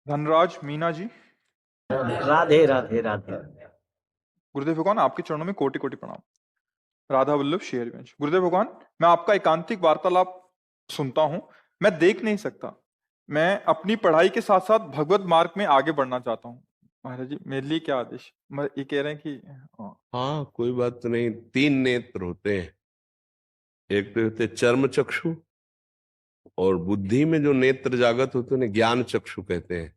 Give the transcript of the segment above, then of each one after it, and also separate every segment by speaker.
Speaker 1: धनराज मीना जी,
Speaker 2: राधे राधे राधे।
Speaker 1: गुरुदेव भगवान आपके चरणों में कोटि कोटि प्रणाम। राधा वल्लभ शेरगंज। गुरुदेव भगवान, मैं आपका एकांतिक वार्तालाप सुनता हूँ। मैं देख नहीं सकता। मैं अपनी पढ़ाई के साथ साथ भगवत मार्ग में आगे बढ़ना चाहता हूँ। महाराज जी, मेरे लिए क्या आदेश? ये कह रहे हैं कि
Speaker 3: हाँ, कोई बात नहीं। 3 नेत्र होते हैं। एक तो होते चर्म चक्षु, और बुद्धि में जो नेत्र जागृत होते हैं उन्हें ज्ञान चक्षु कहते हैं,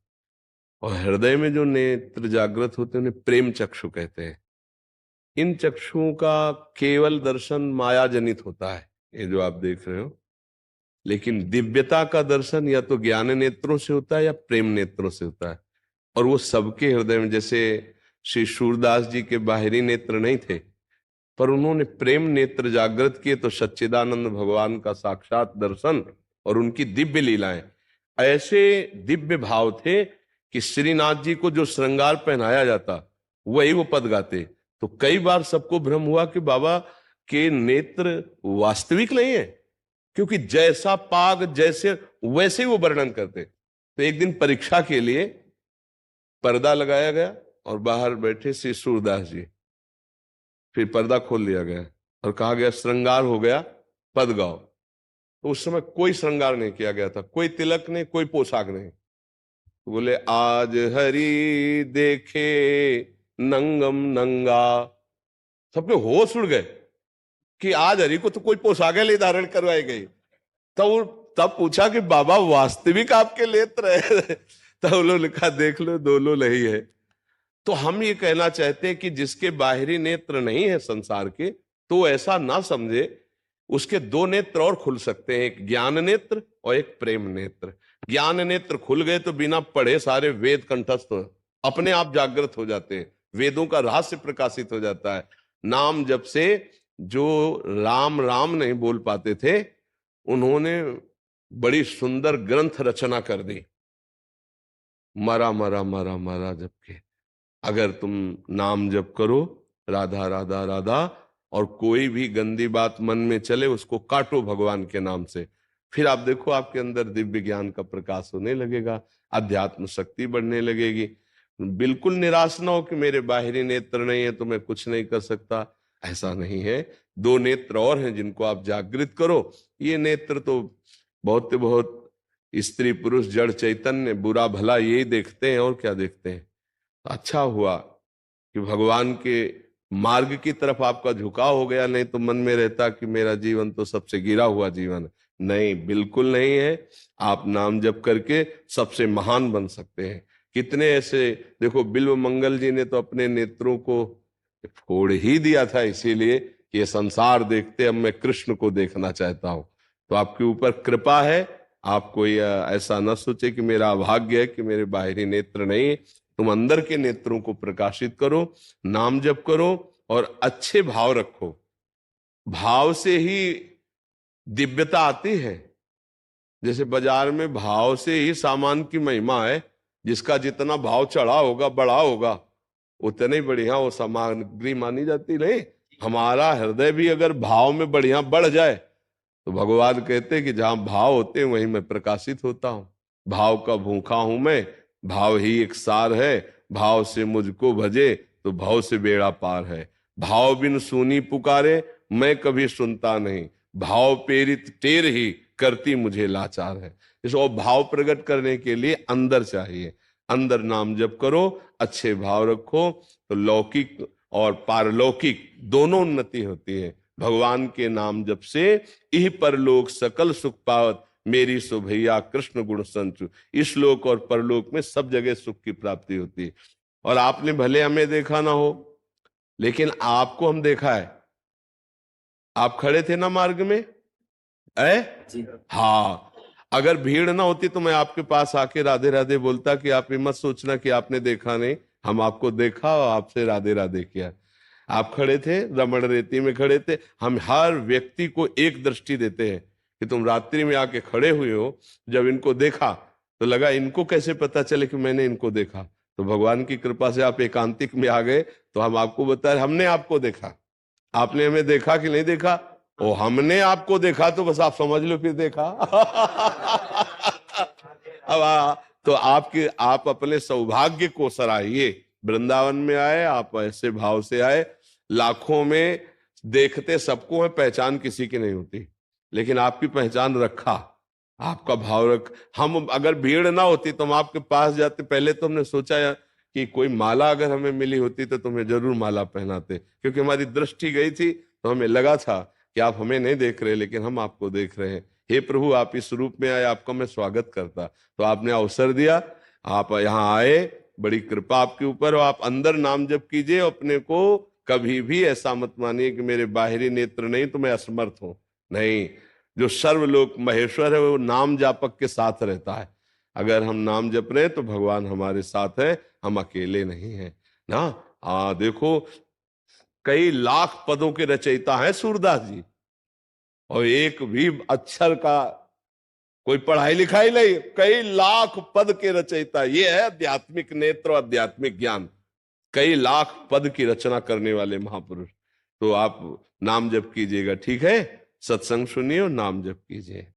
Speaker 3: और हृदय में जो नेत्र जागृत होते हैं उन्हें प्रेम चक्षु कहते हैं। इन चक्षुओं का केवल दर्शन माया जनित होता है, ये जो आप देख रहे हो। लेकिन दिव्यता का दर्शन या तो ज्ञान नेत्रों से होता है या प्रेम नेत्रों से होता है, और वो सबके हृदय में। जैसे श्री सूरदास जी के बाहरी नेत्र नहीं थे, पर उन्होंने प्रेम नेत्र जागृत किए तो सच्चिदानंद भगवान का साक्षात दर्शन और उनकी दिव्य लीलाएं। ऐसे दिव्य भाव थे कि श्रीनाथ जी को जो श्रृंगार पहनाया जाता वही वो पद गाते। तो कई बार सबको भ्रम हुआ कि बाबा के नेत्र वास्तविक नहीं है, क्योंकि जैसा पाग जैसे वैसे ही वो वर्णन करते। तो एक दिन परीक्षा के लिए पर्दा लगाया गया और बाहर बैठे श्री सूरदास जी। फिर पर्दा खोल दिया गया और कहा गया श्रृंगार हो गया, पद गाओ। तो उस समय कोई श्रृंगार नहीं किया गया था, कोई तिलक नहीं, कोई पोशाक नहीं। तो बोले आज हरि देखे नंगम नंगा। सबके होश उड़ गए कि आज हरि को तो कोई पोशाकें नहीं धारण करवाई गई। तब पूछा कि बाबा वास्तविक आपके नेत्र है? तब उन्होंने लिखा देख लो दोनों नहीं है। तो हम ये कहना चाहते हैं कि जिसके बाहरी नेत्र नहीं है संसार के, तो ऐसा ना समझे, उसके 2 नेत्र और खुल सकते हैं, एक ज्ञान नेत्र और एक प्रेम नेत्र। ज्ञान नेत्र खुल गए तो बिना पढ़े सारे वेद कंठस्थ अपने आप जागृत हो जाते हैं, वेदों का रहस्य प्रकाशित हो जाता है। नाम जब से जो राम राम नहीं बोल पाते थे, उन्होंने बड़ी सुंदर ग्रंथ रचना कर दी, मरा मरा मरा मरा जबकि। अगर तुम नाम जप करो राधा राधा राधा, और कोई भी गंदी बात मन में चले उसको काटो भगवान के नाम से, फिर आप देखो आपके अंदर दिव्य ज्ञान का प्रकाश होने लगेगा, अध्यात्म शक्ति बढ़ने लगेगी। बिल्कुल निराश ना हो कि मेरे बाहरी नेत्र नहीं है तो मैं कुछ नहीं कर सकता, ऐसा नहीं है। 2 नेत्र और हैं जिनको आप जागृत करो। ये नेत्र तो बहुत स्त्री पुरुष जड़ चैतन्य बुरा भला यही देखते हैं, और क्या देखते हैं। अच्छा हुआ कि भगवान के मार्ग की तरफ आपका झुकाव हो गया, नहीं तो मन में रहता कि मेरा जीवन तो सबसे गिरा हुआ जीवन। नहीं, बिल्कुल नहीं है। आप नाम जप करके सबसे महान बन सकते हैं। कितने ऐसे, देखो बिल्व मंगल जी ने तो अपने नेत्रों को फोड़ ही दिया था, इसीलिए कि ये संसार देखते अब मैं कृष्ण को देखना चाहता हूं। तो आपके ऊपर कृपा है। आप कोई ऐसा न सोचे कि मेरा अभाग्य है कि मेरे बाहरी नेत्र नहीं है। तुम अंदर के नेत्रों को प्रकाशित करो, नाम जप करो और अच्छे भाव रखो। भाव से ही दिव्यता आती है। जैसे बाजार में भाव से ही सामान की महिमा है। जिसका जितना भाव चढ़ा होगा, बढ़ा होगा, उतने ही बढ़िया वो सामग्री मानी जाती। नहीं, हमारा हृदय भी अगर भाव में बढ़िया बढ़ जाए तो भगवान कहते हैं कि जहां भाव होते हैं वहीं मैं प्रकाशित होता हूं। भाव का भूखा हूं मैं, भाव ही एक सार है। भाव से मुझको भजे तो भाव से बेड़ा पार है। भाव बिन सूनी पुकारे मैं कभी सुनता नहीं, भाव प्रेरित टेर ही करती मुझे लाचार है। इसको भाव प्रकट करने के लिए अंदर चाहिए। अंदर नाम जप करो, अच्छे भाव रखो, तो लौकिक और पारलौकिक दोनों उन्नति होती है। भगवान के नाम जप से इह परलोक सकल सुख पावत, मेरी सो भैया कृष्ण गुण संचु। इस लोक और परलोक में सब जगह सुख की प्राप्ति होती है। और आपने भले हमें देखा ना हो, लेकिन आपको हम देखा है। आप खड़े थे ना मार्ग में, हाँ। अगर भीड़ ना होती तो मैं आपके पास आके राधे राधे बोलता कि आप ये मत सोचना कि आपने देखा नहीं, हम आपको देखा और आपसे राधे राधे किया। आप खड़े थे, रमण रेती में खड़े थे। हम हर व्यक्ति को एक दृष्टि देते हैं कि तुम रात्रि में आके खड़े हुए हो। जब इनको देखा तो लगा इनको कैसे पता चले कि मैंने इनको देखा। तो भगवान की कृपा से आप एकांतिक में आ गए, तो हम आपको बताए हमने आपको देखा। आपने हमें देखा कि नहीं देखा? ओ, हमने आपको देखा तो बस आप समझ लो फिर देखा। अब तो आप अपने सौभाग्य को सराहिए। वृंदावन में आए, आप ऐसे भाव से आए। लाखों में देखते सबको है, पहचान किसी की नहीं होती, लेकिन आपकी पहचान रखा, आपका भाव रख। हम अगर भीड़ ना होती तो हम आपके पास जाते। पहले तो हमने सोचा कि कोई माला अगर हमें मिली होती तो तुम्हें जरूर माला पहनाते, क्योंकि हमारी दृष्टि गई थी तो हमें लगा था कि आप हमें नहीं देख रहे, लेकिन हम आपको देख रहे हैं। हे प्रभु, आप इस रूप में आए, आपका मैं स्वागत करता। तो आपने अवसर दिया, आप यहाँ आए, बड़ी कृपा आपके ऊपर। और आप अंदर नाम जप कीजिए। अपने को कभी भी ऐसा मत मानिए कि मेरे बाहरी नेत्र नहीं तो मैं असमर्थ हूं। नहीं, जो सर्वलोक महेश्वर है वो नाम जापक के साथ रहता है। अगर हम नाम जप रहे हैं तो भगवान हमारे साथ है, हम अकेले नहीं हैं ना। देखो, कई लाख पदों के रचयिता हैं सूरदास जी, और एक भी अक्षर का कोई पढ़ाई लिखाई नहीं, कई लाख पद के रचयिता। ये है आध्यात्मिक नेत्र, आध्यात्मिक ज्ञान। कई लाख पद की रचना करने वाले महापुरुष। तो आप नाम जप कीजिएगा, ठीक है? सत्संग सुनिए और नाम जप कीजिए।